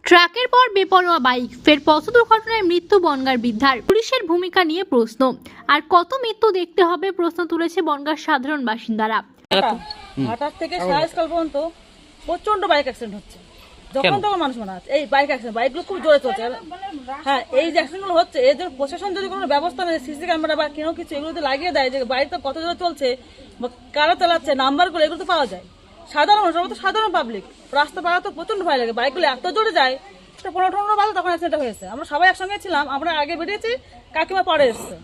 ট্রাকের পর বেপরোয়া বাইক, ফের পথ দুর্ঘটনায় মৃত্যু বনগাঁর বৃদ্ধার। পুলিশের ভূমিকা নিয়ে প্রশ্ন, আর কত মৃত্যু দেখতে হবে, প্রশ্ন তুলেছে বনগাঁর সাধারণ বাসিন্দারা। ঘাটার থেকে সারাইস্কাল পর্যন্ত প্রচন্ড বাইক অ্যাক্সিডেন্ট হচ্ছে, যখন তখন মানুষ মারা যাচ্ছে। এই বাইক অ্যাক্সিডেন্ট, বাইকগুলো খুব জোরে চলছে। হ্যাঁ, এই যে অ্যাক্সিডেন্টগুলো হচ্ছে, এদের প্রশাসন যদি কোনো ব্যবস্থা নেয়, সিসি ক্যামেরা বা কেউ কিছু এগুলো যদি লাগিয়ে দেয় যে বাইকটা কত জোরে চলছে বা কারা চালাচ্ছে, নাম্বারগুলো এগুলো তো পাওয়া যায়। সাধারণ মানুষ, আমরা তো সাধারণ পাবলিক, রাস্তা পাড়া তো প্রচন্ড ভয় লাগে। বাইকগুলো এত জোরে যায়, 15-18 বাজে তখন অ্যাক্সিডেন্ট হয়েছে। আমরা সবাই একসঙ্গে ছিলাম, আমরা আগে বেরিয়েছি, কাকিমা পরে এসছে।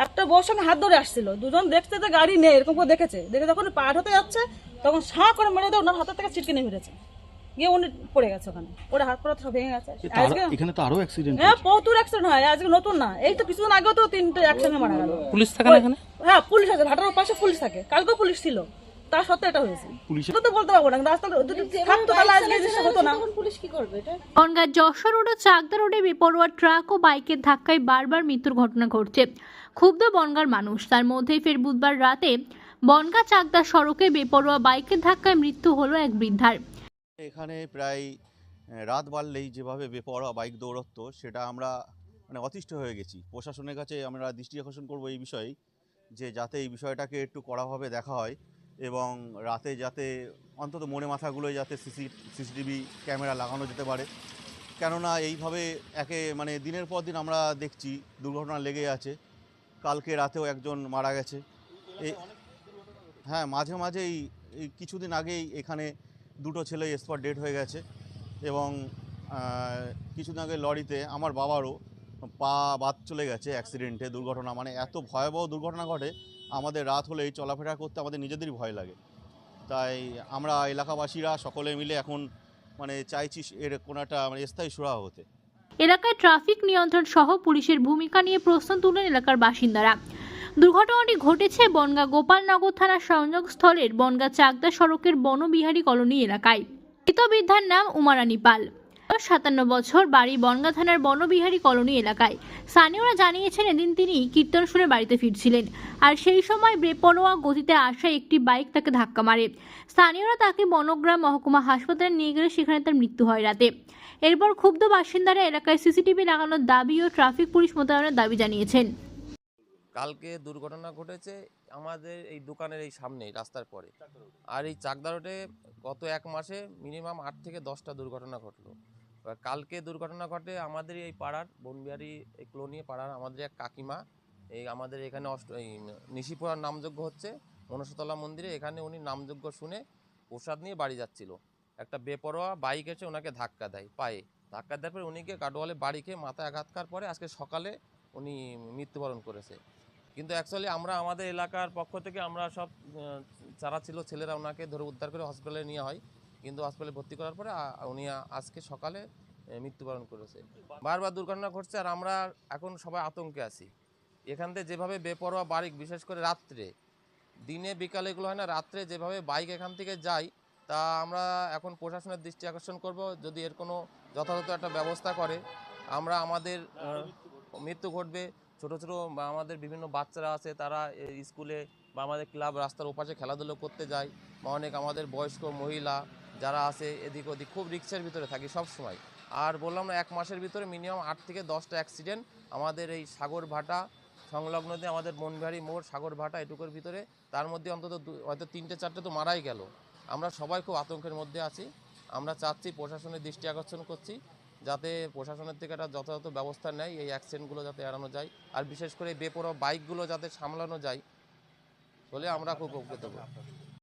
একটা বউর সঙ্গে হাত ধরে আসছিল, দুজন দেখছে যে গাড়ি নেই, এরকম করে দেখে যখন পার হতে যাচ্ছে তখন সাঁ করে মেরে দেয়, ওনার হাতের থেকে ছিটকে নিয়ে ফিরেছে, গিয়ে উনি পড়ে গেছে ওখানে, ওরা হাত পড়া সব ভেঙে গেছে। এখানে তো আরো অ্যাক্সিডেন্ট, হ্যাঁ প্রচুর অ্যাক্সিডেন্ট হয়, আজকে নতুন না, এই তো কিছুদিন আগেও তো 3টে একসঙ্গে মারা গেল। পুলিশ থাকে না এখানে? হ্যাঁ পুলিশ আছে, ঘাটার পাশে পুলিশ থাকে, কালকেও পুলিশ ছিল, তার সত্ত্বেও এটা হয়েছে। পুলিশ তো বলতে পারবো না, রাস্তা যদি থাকতো তাহলে আজকে এই জিনিসটা হতো না। পুলিশ কি করবে এটা? বনগাঁ যশোর রোড ও চাকদা রোডে বেপরোয়া ট্রাক ও বাইকের ধাক্কায় বারবার মৃত্যুর ঘটনা ঘটছে। ক্ষুব্ধ বনগাঁর মানুষ, তার মধ্যেই ফের বুধবার রাতে বনগাঁ চাকদা সড়কে বেপরোয়া বাইকের ধাক্কায় মৃত্যু হলো এক বৃদ্ধার। এখানে প্রায় রাত বাড়লেই যেভাবে বেপরোয়া বাইক দৌড়ত্ব, সেটা আমরা অতিষ্ঠ হয়ে গেছি। প্রশাসনের কাছে আমরা দৃষ্টি আকর্ষণ করব এই বিষয়ে, যে যাতে এই বিষয়টাকে একটু কড়াভাবে দেখা হয় এবং রাতে যাতে অন্তত মনে মাথাগুলোয় যাতে সিসিটিভি ক্যামেরা লাগানো যেতে পারে। কেননা এইভাবে দিনের পর দিন আমরা দেখছি দুর্ঘটনা লেগে আছে। কালকে রাতেও একজন মারা গেছে। হ্যাঁ, মাঝে মাঝেই এই কিছুদিন আগেই এখানে 2টো ছেলে স্পট ডেড হয়ে গেছে এবং কিছুদিন আগে লরিতে আমার বাবারও পা বাদ চলে গেছে অ্যাক্সিডেন্টে, দুর্ঘটনা। এত ভয়াবহ দুর্ঘটনা ঘটে, আমাদের রাত হলে এই চলাফেরা করতে আমাদের নিজেদেরই ভয় লাগে। তাই আমরা এলাকাবাসীরা সকলে মিলে এখন চাইছি এর কোনো একটা স্থায়ী সুরাহা হতে। এলাকায় ট্রাফিক নিয়ন্ত্রণ সহ পুলিশের ভূমিকা নিয়ে প্রশ্ন তুলেন এলাকার বাসিন্দারা। দুর্ঘটনাটি ঘটেছে বনগাঁ গোপালনগর থানার সংযোগস্থলের বনগাঁ চাকদা সড়কের বনবিহারী কলোনি এলাকায়। মৃত বৃদ্ধার নাম উমারানী পাল, 57 বছর, বাড়ি বনগাঁ থানার বনবিহারী কলোনি এলাকায়। স্থানীয়রা জানিয়েছেন, এদিন তিনি কীর্তন শুনে বাড়িতে ফিরছিলেন, আর সেই সময় বেপরোয়া গতিতে আসা একটি বাইক তাকে ধাক্কা মারে। স্থানীয়রা তাকে বনগ্রাম মহকুমা হাসপাতালে নিয়ে গেলে সেখানে তার মৃত্যু হয় রাতে। এরপর ক্ষুব্ধ বাসিন্দারা এলাকায় সিসিটিভি লাগানোর দাবি ও ট্রাফিক পুলিশ মোতায়েনের দাবি জানিয়েছেন। কালকে দুর্ঘটনা ঘটেছে আমাদের এই দোকানের এই সামনেই, রাস্তার পরে। আর এই চাকদা রোডে গত 1 মাসে মিনিমাম 8 থেকে 10টা দুর্ঘটনা ঘটলো। কালকে দুর্ঘটনা ঘটে আমাদের এই পাড়ার বনবিহারী এই কলোনি পাড়ার আমাদের এক কাকিমা, এই আমাদের এখানে এই নিশিপুরার নামযজ্ঞ হচ্ছে মনসাতলা মন্দিরে, এখানে উনি নামযজ্ঞ শুনে প্রসাদ নিয়ে বাড়ি যাচ্ছিল। একটা বেপরোয়া বাইক এসে ওনাকে ধাক্কা দেয়, পায়ে ধাক্কা দেওয়ার পরে উনিকে গাডোয়ালে বাড়ি খেয়ে মাথায় আঘাত করার পরে আজকে সকালে উনি মৃত্যুবরণ করেছে। কিন্তু অ্যাকচুয়ালি আমরা আমাদের এলাকার পক্ষ থেকে আমরা সব যারা ছিল ছেলেরা ওনাকে ধরে উদ্ধার করে হসপিটালে নেওয়া হয়, কিন্তু হসপিটালে ভর্তি করার পরে উনি আজকে সকালে মৃত্যুবরণ করেছে। বারবার দুর্ঘটনা ঘটছে আর আমরা এখন সবাই আতঙ্কে আছি। এখান থেকে যেভাবে বেপরোয়া বাইক, বিশেষ করে রাত্রে, দিনে বিকালে এগুলো হয় না, রাত্রে যেভাবে বাইক এখান থেকে যায়, তা আমরা এখন প্রশাসনের দৃষ্টি আকর্ষণ করব, যদি এর কোনো যথাযথ একটা ব্যবস্থা করে। আমরা আমাদের মৃত্যু ঘটবে, ছোটো ছোটো বা আমাদের বিভিন্ন বাচ্চারা আছে, তারা স্কুলে বা আমাদের ক্লাব রাস্তার ওপাশে খেলাধুলো করতে যায়, বা অনেক আমাদের বয়স্ক মহিলা যারা আছে এদিক ওদিক, খুব রিস্কের ভিতরে থাকি সব সময়। আর বললাম না, 1 মাসের ভিতরে মিনিমাম 8 থেকে 10টা অ্যাক্সিডেন্ট আমাদের এই সাগর ভাটা সংলগ্ন দিয়ে, আমাদের বনবিহারী মোড় সাগর ভাটা এটুকুর ভিতরে, তার মধ্যে অন্তত হয়তো 3টে-4টে তো মারাই গেল। আমরা সবাই খুব আতঙ্কের মধ্যে আছি। আমরা চাচ্ছি, প্রশাসনের দৃষ্টি আকর্ষণ করছি, যাতে প্রশাসনের থেকে একটা যথাযথ ব্যবস্থা নেয়, এই অ্যাক্সিডেন্টগুলো যাতে এড়ানো যায়, আর বিশেষ করে বেপরোয়া বাইকগুলো যাতে সামলানো যায়, বলে আমরা খুব উপকৃত হব।